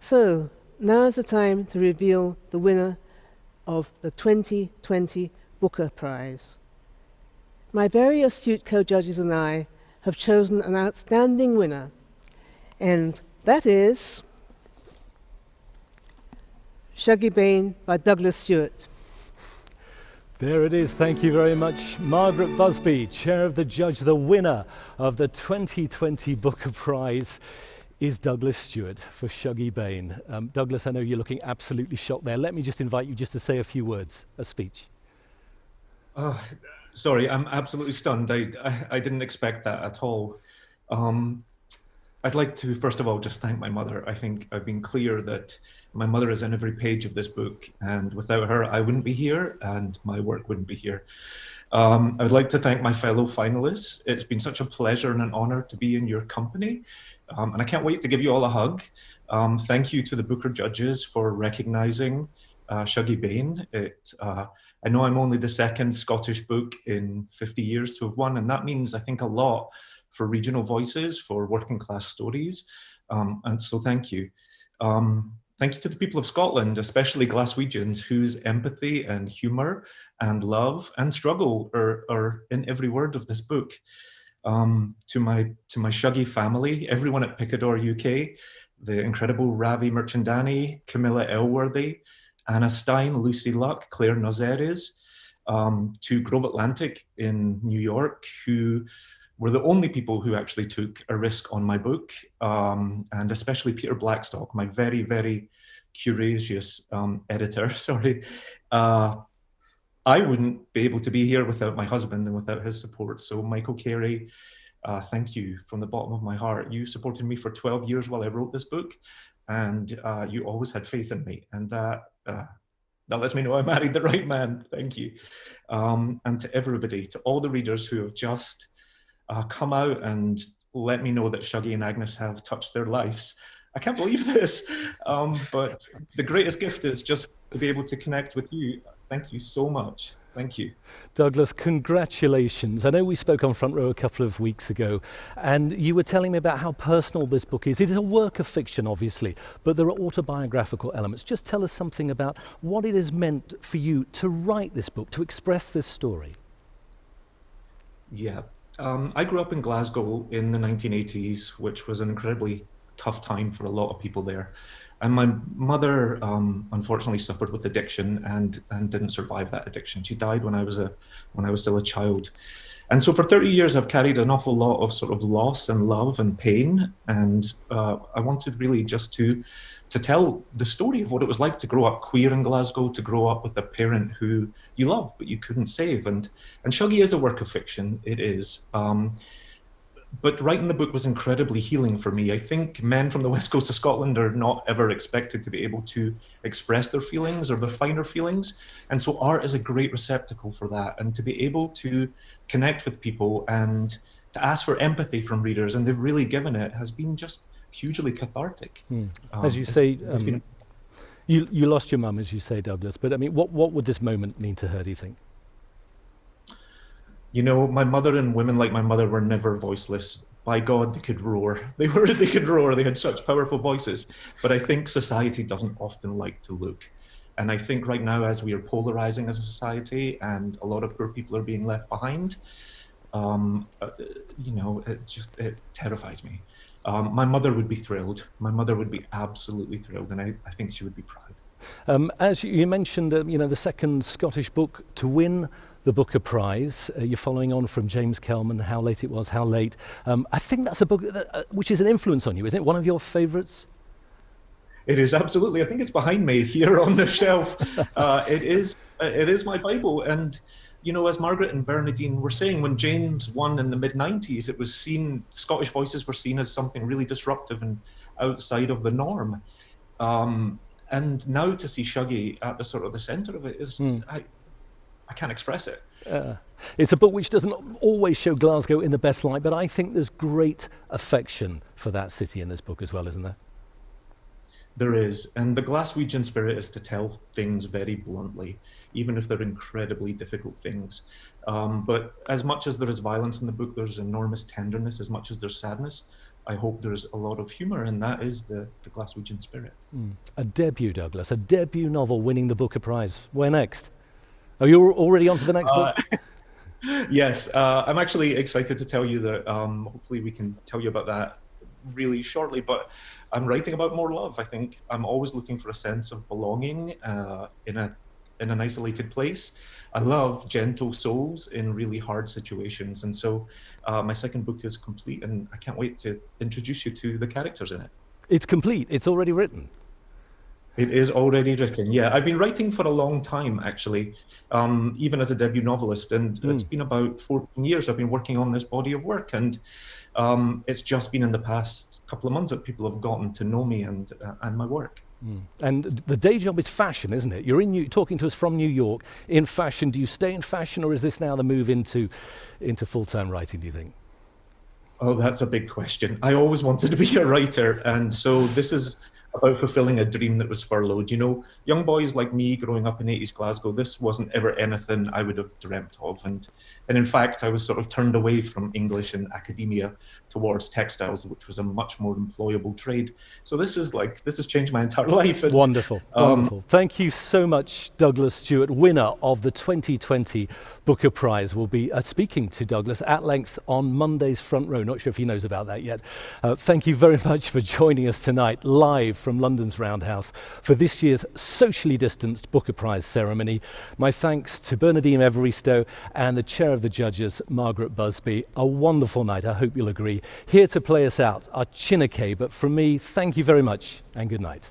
So, now is the time to reveal the winner of the 2020 Booker Prize. My very astute co-judges and I have chosen an outstanding winner, and that is Shuggie Bain by Douglas Stuart. There it is. Thank you very much, Margaret Busby, Chair of the Judge. The winner of the 2020 Booker Prize is Douglas Stuart for Shuggie Bain. Douglas, I know you're looking absolutely shocked there. Let me just invite you just to say a few words, a speech. Sorry, I'm absolutely stunned. I didn't expect that at all. I'd like to, first of all, just thank my mother. I think I've been clear that my mother is in every page of this book, and without her, I wouldn't be here and my work wouldn't be here. I would like to thank my fellow finalists. It's been such a pleasure and an honor to be in your company, and I can't wait to give you all a hug. Thank you to the Booker judges for recognizing Shuggie Bain. I know I'm only the second Scottish book in 50 years to have won, and that means, I think, a lot for regional voices, for working class stories. And so thank you. Thank you to the people of Scotland, especially Glaswegians, whose empathy and humour and love and struggle are in every word of this book. To my Shuggie family, everyone at Picador UK, the incredible Ravi Merchandani, Camilla Elworthy, Anna Stein, Lucy Luck, Claire Nozeres, to Grove Atlantic in New York, who were the only people who actually took a risk on my book, and especially Peter Blackstock, my very, very curious editor, sorry. I wouldn't be able to be here without my husband and without his support. So Michael Carey, thank you from the bottom of my heart. You supported me for 12 years while I wrote this book, and you always had faith in me, and that lets me know I married the right man. Thank you. And to everybody, to all the readers who have just come out and let me know that Shuggie and Agnes have touched their lives. I can't believe this, but the greatest gift is just to be able to connect with you. Thank you so much. Thank you. Douglas, congratulations. I know we spoke on Front Row a couple of weeks ago, and you were telling me about how personal this book is. It is a work of fiction, obviously, but there are autobiographical elements. Just tell us something about what it has meant for you to write this book, to express this story. Yeah. I grew up in Glasgow in the 1980s, which was an incredibly tough time for a lot of people there. And my mother, unfortunately, suffered with addiction and didn't survive that addiction. She died when I was still a child. And so for 30 years, I've carried an awful lot of sort of loss and love and pain. And I wanted really just to tell the story of what it was like to grow up queer in Glasgow, to grow up with a parent who you love, but you couldn't save. And Shuggie is a work of fiction, it is. But writing the book was incredibly healing for me. I think men from the west coast of Scotland are not ever expected to be able to express their feelings or their finer feelings. And so art is a great receptacle for that. And to be able to connect with people and to ask for empathy from readers, and they've really given it, has been just hugely cathartic. As you say, you lost your mum, as you say, Douglas, but I mean, what would this moment mean to her, do you think? You know, my mother and women like my mother were never voiceless. By God, they could roar. They could roar. They had such powerful voices. But I think society doesn't often like to look. And I think right now, as we are polarizing as a society and a lot of poor people are being left behind, you know, it terrifies me. My mother would be thrilled. My mother would be absolutely thrilled. And I think she would be proud. As you mentioned, you know, the second Scottish book to win the Booker Prize. You're following on from James Kelman, How Late It Was, How Late. I think that's a book which is an influence on you, isn't it? One of your favourites? It is, absolutely. I think it's behind me here on the shelf. It is my Bible. And, you know, as Margaret and Bernadine were saying, when James won in the mid-90s, it was seen, Scottish voices were seen as something really disruptive and outside of the norm. And now to see Shuggie at the sort of the centre of it is, I can't express it. It's a book which doesn't always show Glasgow in the best light, but I think there's great affection for that city in this book as well, isn't there? There is, and the Glaswegian spirit is to tell things very bluntly, even if they're incredibly difficult things. But as much as there is violence in the book, there's enormous tenderness. As much as there's sadness, I hope there's a lot of humour, and that is the Glaswegian spirit. A debut, Douglas, a debut novel winning the Booker Prize. Where next? Are you already on to the next book? Yes, I'm actually excited to tell you that hopefully we can tell you about that really shortly, but I'm writing about more love. I think I'm always looking for a sense of belonging in an isolated place. I love gentle souls in really hard situations, and so my second book is complete, and I can't wait to introduce you to the characters in it. It's complete. It's already written. It is already written. Yeah, I've been writing for a long time, actually, even as a debut novelist, and it's been about 14 years I've been working on this body of work, and it's just been in the past couple of months that people have gotten to know me and my work. And the day job is fashion, isn't it? You're talking to us from New York in fashion. Do you stay in fashion, or is this now the move into full-time writing, do you think? Oh, that's a big question. I always wanted to be a writer, and so this is about fulfilling a dream that was furloughed. You know, young boys like me growing up in 80s Glasgow, this wasn't ever anything I would have dreamt of. And in fact, I was sort of turned away from English and academia towards textiles, which was a much more employable trade. So this has changed my entire life. And, wonderful, wonderful. Thank you so much, Douglas Stuart, winner of the 2020 Booker Prize. We'll be speaking to Douglas at length on Monday's Front Row. Not sure if he knows about that yet. Thank you very much for joining us tonight, live from London's Roundhouse, for this year's socially distanced Booker Prize ceremony. My thanks to Bernardine Evaristo and the chair of the judges, Margaret Busby. A wonderful night, I hope you'll agree. Here to play us out are Chineke, but from me, thank you very much and good night.